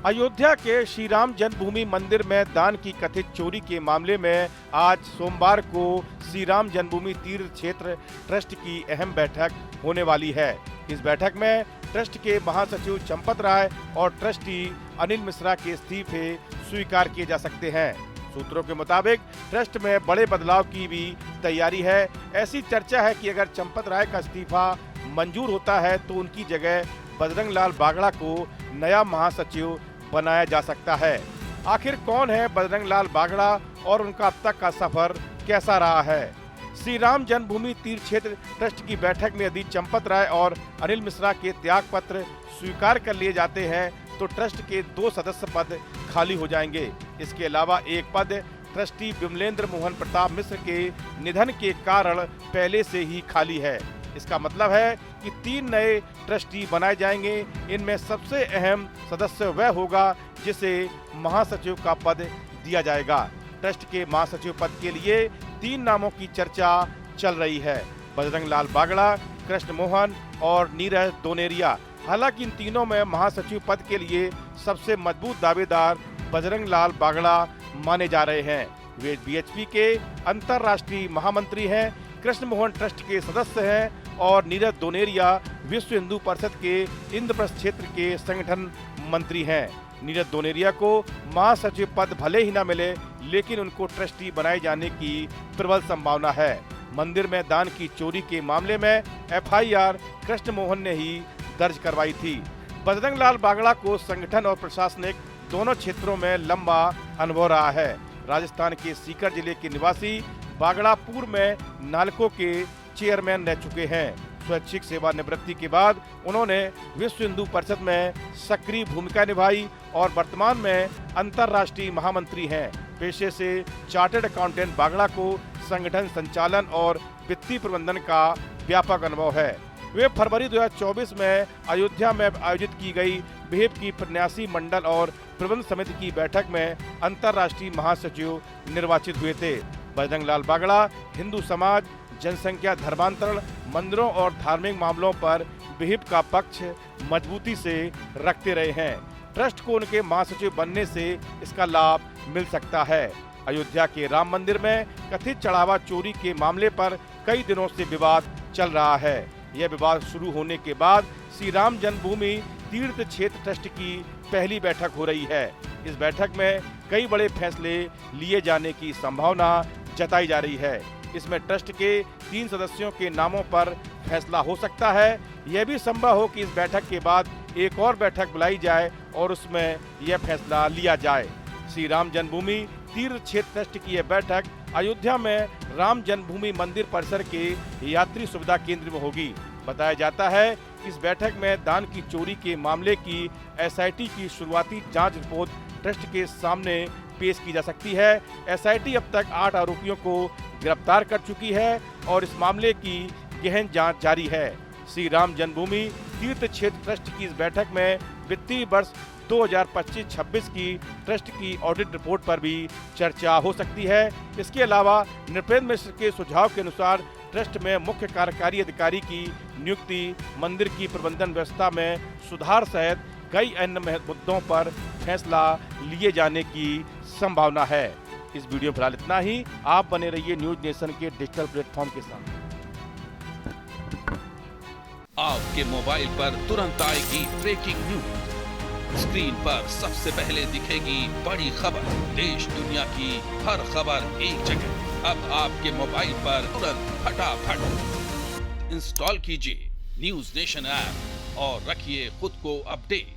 अयोध्या के श्री राम जन्मभूमि मंदिर में दान की कथित चोरी के मामले में आज सोमवार को श्री राम जन्मभूमि तीर्थ क्षेत्र ट्रस्ट की अहम बैठक होने वाली है। इस बैठक में ट्रस्ट के महासचिव चंपत राय और ट्रस्टी अनिल मिश्रा के इस्तीफे स्वीकार किए जा सकते हैं। सूत्रों के मुताबिक ट्रस्ट में बड़े बदलाव की भी तैयारी है। ऐसी चर्चा है कि अगर चंपत राय का इस्तीफा मंजूर होता है तो उनकी जगह बजरंग लाल बागड़ा को नया महासचिव बनाया जा सकता है। आखिर कौन है बजरंग लाल बागड़ा और उनका अब तक का सफर कैसा रहा है? श्री राम जन्मभूमि तीर्थ क्षेत्र ट्रस्ट की बैठक में यदि चंपत राय और अनिल मिश्रा के त्याग पत्र स्वीकार कर लिए जाते हैं तो ट्रस्ट के 2 सदस्य पद खाली हो जाएंगे। इसके अलावा एक पद ट्रस्टी विमलेंद्र मोहन प्रताप मिश्र के निधन के कारण पहले से ही खाली है। इसका मतलब है कि 3 नए ट्रस्टी बनाए जाएंगे। इनमें सबसे अहम सदस्य वह होगा जिसे महासचिव का पद दिया जाएगा। ट्रस्ट के महासचिव पद के लिए 3 नामों की चर्चा चल रही है, बजरंग लाल बागड़ा, कृष्ण मोहन और नीरज दोनेरिया। हालांकि इन तीनों में महासचिव पद के लिए सबसे मजबूत दावेदार बजरंग लाल बागड़ा माने जा रहे हैं। वे बीएचपी के अंतर्राष्ट्रीय महामंत्री हैं, कृष्ण मोहन ट्रस्ट के सदस्य हैं और नीरज दोनेरिया विश्व हिंदू परिषद के इंद्रप्रस्थ क्षेत्र के संगठन मंत्री हैं। नीरज दोनेरिया को महासचिव पद भले ही न मिले, लेकिन उनको ट्रस्टी बनाए जाने की प्रबल संभावना है। मंदिर में दान की चोरी के मामले में एफआईआर कृष्ण मोहन ने ही दर्ज करवाई थी। बजरंग लाल बागड़ा को संगठन और प्रशासनिक दोनों क्षेत्रों में लंबा अनुभव रहा है। राजस्थान के सीकर जिले के निवासी बागड़ा पूर्व में नालको के चेयरमैन रह चुके हैं। स्वैच्छिक सेवानिवृत्ति के बाद उन्होंने विश्व हिंदू परिषद में सक्रिय भूमिका निभाई और वर्तमान में अंतर्राष्ट्रीय महामंत्री हैं। पेशे से चार्टर्ड अकाउंटेंट बागड़ा को संगठन संचालन और वित्तीय प्रबंधन का व्यापक अनुभव है। वे फरवरी 2024 में अयोध्या में आयोजित की गई बिहेव की प्रन्यासी मंडल और प्रबंध समिति की बैठक में अंतर्राष्ट्रीय महासचिव निर्वाचित हुए थे। बजरंग लाल बागड़ा हिंदू समाज, जनसंख्या, धर्मांतरण, मंदिरों और धार्मिक मामलों पर बिहिप का पक्ष मजबूती से रखते रहे हैं। ट्रस्ट को उनके महासचिव बनने से इसका लाभ मिल सकता है। अयोध्या के राम मंदिर में कथित चढ़ावा चोरी के मामले पर कई दिनों से विवाद चल रहा है। यह विवाद शुरू होने के बाद श्री राम जन्मभूमि तीर्थ क्षेत्र ट्रस्ट की पहली बैठक हो रही है। इस बैठक में कई बड़े फैसले लिए जाने की संभावना जताई जा रही है। इसमें ट्रस्ट के 3 सदस्यों के नामों पर फैसला हो सकता है। यह भी संभव हो कि इस बैठक के बाद एक और बैठक बुलाई जाए और उसमें यह फैसला लिया जाए। श्री राम जन्मभूमि तीर्थ क्षेत्र ट्रस्ट की यह बैठक अयोध्या में राम जन्मभूमि मंदिर परिसर के यात्री सुविधा केंद्र में होगी। बताया जाता है कि इस बैठक में दान की चोरी के मामले की एसआईटी की शुरुआती जांच रिपोर्ट ट्रस्ट के सामने पेश की जा सकती है। एसआईटी अब तक 8 आरोपियों को गिरफ्तार कर चुकी है और इस मामले की गहन जांच जारी है। श्री राम जन्मभूमि तीर्थ क्षेत्र ट्रस्ट की इस बैठक में वित्तीय वर्ष 2025-26 की ट्रस्ट की ऑडिट रिपोर्ट पर भी चर्चा हो सकती है। इसके अलावा नृपेंद्र मिश्र के सुझाव के अनुसार ट्रस्ट में मुख्य कार्यकारी अधिकारी की नियुक्ति, मंदिर की प्रबंधन व्यवस्था में सुधार सहित कई अन्य मुद्दों पर फैसला लिए जाने की संभावना है। इस वीडियो में फिलहाल इतना ही। आप बने रहिए न्यूज नेशन के डिजिटल प्लेटफॉर्म के साथ। आपके मोबाइल पर तुरंत आएगी ब्रेकिंग न्यूज। स्क्रीन पर सबसे पहले दिखेगी बड़ी खबर। देश दुनिया की हर खबर एक जगह। अब आपके मोबाइल पर तुरंत फटाफट इंस्टॉल कीजिए न्यूज नेशन ऐप और रखिए खुद को अपडेट।